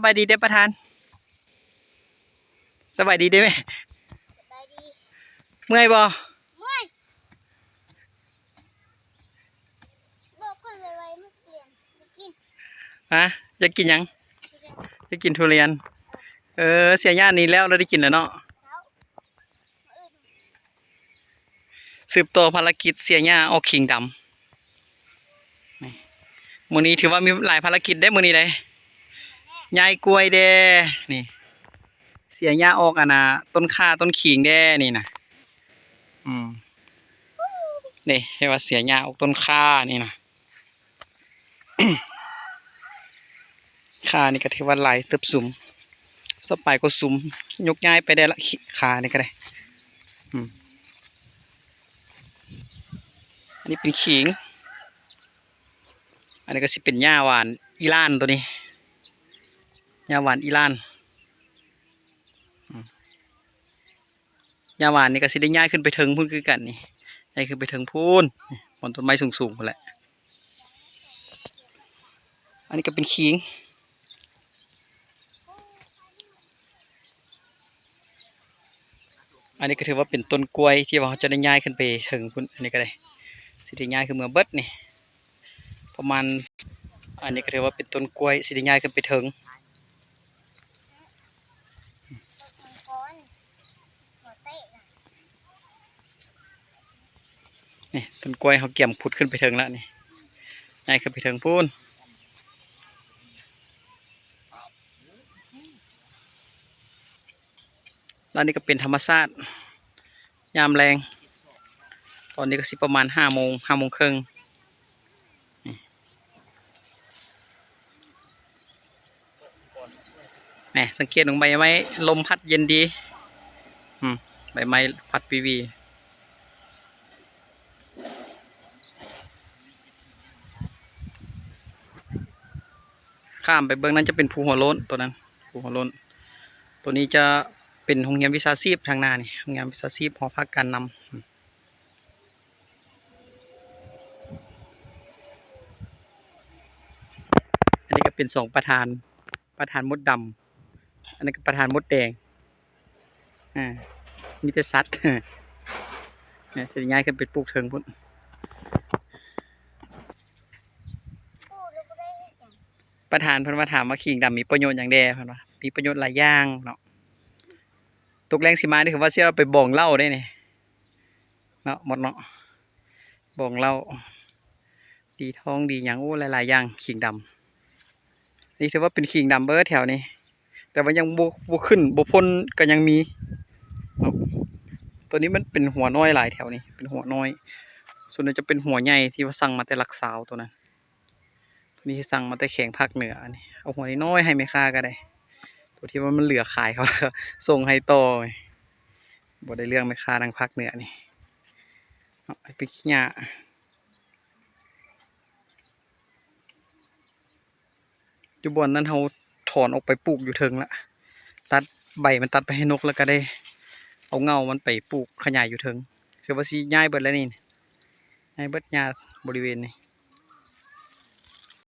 บายดีเด้อประธานสบายดีเด้อไหมสบายดีเมื่อยบ่เมื่อยบอกคนไวๆมาเปลี่ยนจะกินฮะจะกินยังจะกินทุเรียนเสียญาตินี้แล้วเราได้กินแล้วเนาะสืบต่อภารกิจเสียญาออกขิงดำมื้อนี้ถือว่ามีหลายภารกิจได้มื้อนี้เลยยายกล้วยเด้นี่เสียญาออกต้นข่าต้นขิงเด้นี่นะนี่เรียกว่าเสียญาออกต้นข่านี่นะ ข่านี่ก็ถือว่าหลายเติบสุมสบไปก็สุมยกย้ายไปได้ละข่านี่ก็ได้อันนี้เป็นขิงอันนี้ก็สิเป็นหญ้าหวานอีล่านตัวนี้หญ้าหวานอีล่านหญ้าหวานนี่ก็สิได้ย้ายขึ้นไปถึงพุ่นคือกันนี่ย้ายขึ้นไปถึงพุ่นบนต้นไม้สูงๆพุ่นแหละอันนี้ก็เป็นขิงอันนี้ก็ถือว่าเป็นต้นกล้วยที่ว่าเขาจะได้ย้ายขึ้นไปถึงพุ่นอันนี้ก็ได้สิได้ย้ายขึ้นเมืองเบิดนี่ประมาณอันนี้ก็ถือว่าเป็นต้นกล้วยสิได้ย้ายขึ้นไปถึงนี่ต้นกล้วยเขาเกี่ยมพุดขึ้นไปถึงแล้วนี่ย้ายขึ้นไปถึงพุ่นแล้วนี่ก็เป็นธรรมชาติยามแรงตอนนี้ก็สิประมาณ5 โมงครึ่งนี่สังเกตของใบไม้ลมพัดเย็นดีใบไม้พัดวีข้ามไปเบื้องนั้นจะเป็นภูหัวโล้นตัวนั้นภูหัวโล้นตัวนี้จะเป็นโรงเรียนวิชาชีพทางหน้านี่โรงเรียนวิชาชีพหอพักการนำอันนี้ก็เป็น2ประธานมดดำอันนี้ก็ประธานมดแดงมีแต่สัตว์เนี่ยเสียง่ายขึ้นไปปลูกเถิงพุ่นประธานเพิ่นมาถามว่าขิงดำมีประโยชน์อย่างใดเพิ่นว่ามีประโยชน์หลายอย่างเนาะตกแรงสิมานี่คือว่าเชื่อเราไปบ่งเหล้าได้นี่เนาะหมดเนาะบ่งเหล้าดีท้องดีอย่างโอ้หลายๆอย่างขิงดำนี่ถือว่าเป็นขิงดำเบอร์แถวนี้แต่ว่ายังบ่ขึ้นบ่พ้นก็ยังมีตัวนี้มันเป็นหัวน้อยหลายแถวนี้เป็นหัวน้อยส่วนนี้จะเป็นหัวใหญ่ที่ว่าสั่งมาแต่ลักสาวตัวนั้นตัวนี้สั่งมาแต่แข็งภาคเหนือนี่เอาหัวน้อยให้ไม่ค่าก็ได้ตัวที่ว่ามันเหลือขายเขาส่งให้ต่อบ่ได้เรื่องไม่ค่าทางภาคเหนือนี่เอาไปขี้หญ้าอยู่บนนั้นเขาถอนออกไปปลูกอยู่เทิงละตัดใบมันตัดไปให้นกแล้วก็ได้เอาเงามันไปปลูกขยายอยู่เทิงคือว่าสิย้ายเบิดแล้วนี่ย้ายเบิดหญ้าบริเวณนี้